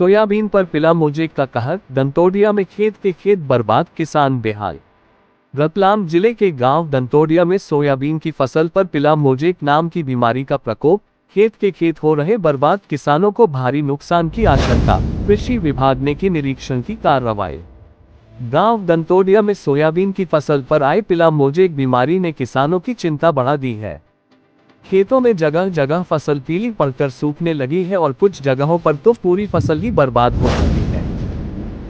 Soybean पर पिला mosaic का कहर, दंतोडिया में खेत के खेत बर्बाद, किसान बेहाल। रतलाम जिले के गांव दंतोडिया में सोयाबीन की फसल पर पिला मोजेक नाम की बीमारी का प्रकोप, खेत के खेत हो रहे बर्बाद, किसानों को भारी नुकसान की आशंका। कृषि विभाग ने की निरीक्षण की कार्रवाई। गांव दंतोडिया में सोयाबीन की फसल पर आई पिला मोजेक बीमारी ने किसानों की चिंता बढ़ा दी है। खेतों में जगह जगह फसल पीली पड़कर सूखने लगी है और कुछ जगहों पर तो पूरी फसल ही बर्बाद हो चुकी है।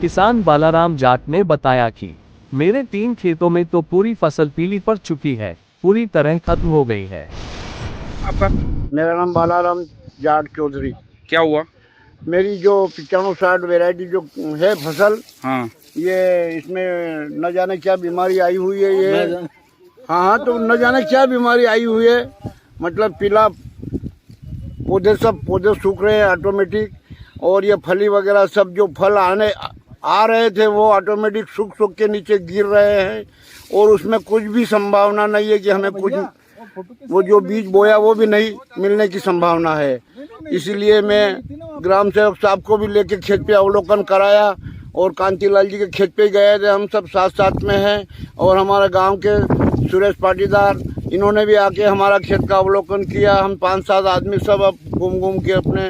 किसान बालाराम जाट ने बताया कि मेरे 3 खेतों में तो पूरी फसल पीली पड़ चुकी है, पूरी तरह खत्म हो गई है। आपका? मेरा नाम बालाराम जाट चौधरी। क्या हुआ? मेरी जो 95-60 वैरायटी जो है फसल, हाँ, ये इसमें न जाने क्या बीमारी आई हुई है। ये हाँ, तो न जाने क्या बीमारी आई हुई है। मतलब पीला पौधे सूख रहे हैं ऑटोमेटिक, और ये फली वगैरह सब जो फल आ रहे थे वो ऑटोमेटिक सूख सूख के नीचे गिर रहे हैं, और उसमें कुछ भी संभावना नहीं है कि हमें कुछ, वो जो बीज बोया वो भी नहीं मिलने की संभावना है। इसीलिए मैं ग्राम सेवक साहब को भी लेके खेत पे अवलोकन कराया, और कांतिलाल जी के खेत पे गए थे। हम सब साथ साथ में हैं, और हमारे गांव के सुरेश पाटीदार, इन्होंने भी आके हमारा खेत का अवलोकन किया। हम 5-7 आदमी सब अब घूम के अपने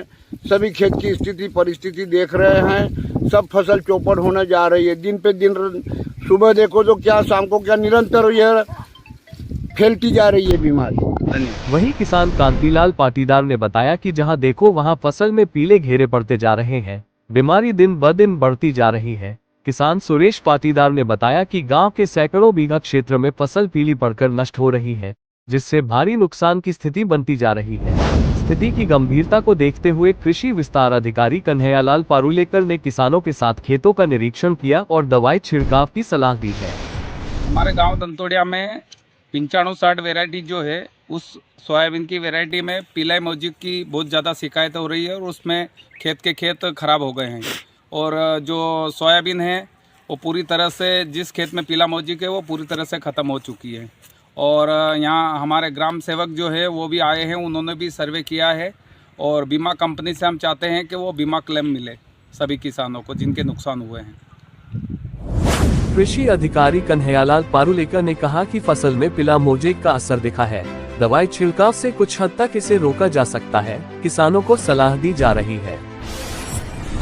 सभी खेत की स्थिति परिस्थिति देख रहे हैं। सब फसल चौपट होने जा रही है। दिन पे दिन, सुबह देखो तो क्या, शाम को क्या, निरंतर यह फैलती जा रही है बीमारी। वहीं किसान कांतिलाल पाटीदार ने बताया कि जहां देखो वहां फसल में पीले घेरे पड़ते जा रहे हैं, बीमारी दिन ब दिन बढ़ती जा रही है। किसान सुरेश पाटीदार ने बताया कि गांव के सैकड़ों बीघा क्षेत्र में फसल पीली पड़कर नष्ट हो रही है, जिससे भारी नुकसान की स्थिति बनती जा रही है। स्थिति की गंभीरता को देखते हुए कृषि विस्तार अधिकारी कन्हैयालाल पारुलेकर ने किसानों के साथ खेतों का निरीक्षण किया और दवाई छिड़काव की सलाह दी है। हमारे गांव दंतोडिया में 95-60 वैरायटी जो है, उस सोयाबीन की वैरायटी में पीला मोजेक की बहुत ज़्यादा शिकायत हो रही है, और उसमें खेत के खेत खराब हो गए हैं। और जो सोयाबीन है वो पूरी तरह से, जिस खेत में पीला मोजेक है वो पूरी तरह से ख़त्म हो चुकी है। और यहाँ हमारे ग्राम सेवक जो है वो भी आए हैं, उन्होंने भी सर्वे किया है, और बीमा कंपनी से हम चाहते हैं कि वो बीमा क्लेम मिले सभी किसानों को जिनके नुकसान हुए हैं। कृषि अधिकारी कन्हैयालाल पारुलेकर ने कहा कि फसल में पिला मोजेक का असर दिखा है। दवाई छिड़काव से कुछ हद तक इसे रोका जा सकता है। किसानों को सलाह दी जा रही है।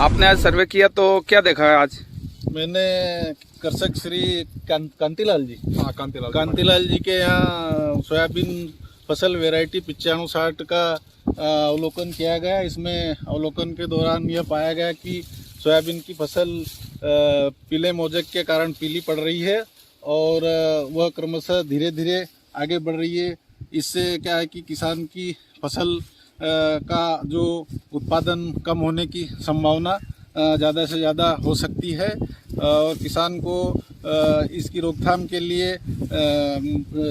आपने आज सर्वे किया तो क्या देखा है आज? मैंने कृषक श्री कांतिलाल जी, हाँ, कांतिलाल जी के यहाँ सोयाबीन फसल वैरायटी 95-60 का अवलोकन किया गया। इसमें अवलोकन के दौरान यह पाया गया कि सोयाबीन की फसल पीले मोजेक के कारण पीली पड़ रही है, और वह क्रमशः धीरे धीरे आगे बढ़ रही है। इससे क्या है कि किसान की फसल का जो उत्पादन कम होने की संभावना ज़्यादा से ज़्यादा हो सकती है, और किसान को इसकी रोकथाम के लिए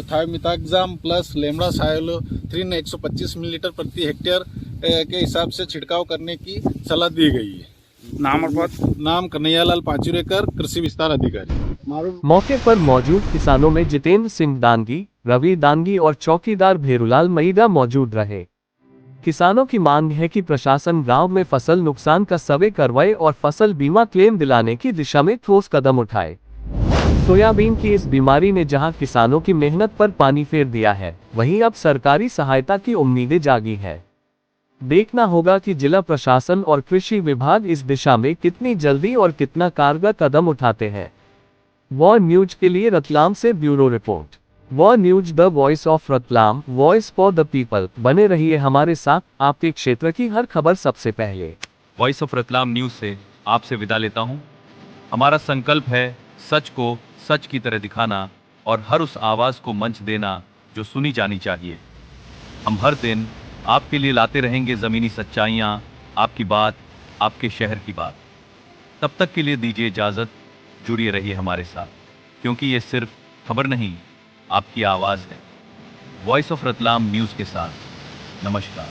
थायोमिथाक्साम प्लस लेमडासाइलोथ्रिन 125 मिलीलीटर प्रति हेक्टेयर के हिसाब से छिड़काव करने की सलाह दी गई है। नाम और पद? नाम कन्हैयालाल पाचुरेकर, कृषि विस्तार अधिकारी। मौके पर मौजूद किसानों में जितेंद्र सिंह दानगी, रवि दानगी और चौकीदार भेरूलाल मईदा मौजूद रहे। किसानों की मांग है कि प्रशासन गांव में फसल नुकसान का सर्वे करवाए और फसल बीमा क्लेम दिलाने की दिशा में ठोस कदम उठाए। सोयाबीन की इस बीमारी ने जहां किसानों की मेहनत पर पानी फेर दिया है, वहीं अब सरकारी सहायता की उम्मीदें जागी है। देखना होगा कि जिला प्रशासन और कृषि विभाग इस दिशा में कितनी जल्दी और कितना कारगर कदम उठाते हैं। वॉर न्यूज के लिए रतलाम से bureau report. War news, the voice of Ratlam, voice for the people. बने रहिए हमारे साथ, आपके क्षेत्र की हर खबर सबसे पहले। वॉइस ऑफ रतलाम न्यूज से आपसे विदा लेता हूं। हमारा संकल्प है सच को सच की तरह दिखाना, और हर उस आवाज को मंच देना जो सुनी जानी चाहिए। हम हर दिन आपके लिए लाते रहेंगे जमीनी सच्चाइयां, आपकी बात, आपके शहर की बात। तब तक के लिए दीजिए इजाजत, जुड़िए रहिए हमारे साथ, क्योंकि ये सिर्फ खबर नहीं, आपकी आवाज है। वॉइस ऑफ रतलाम न्यूज के साथ नमस्कार।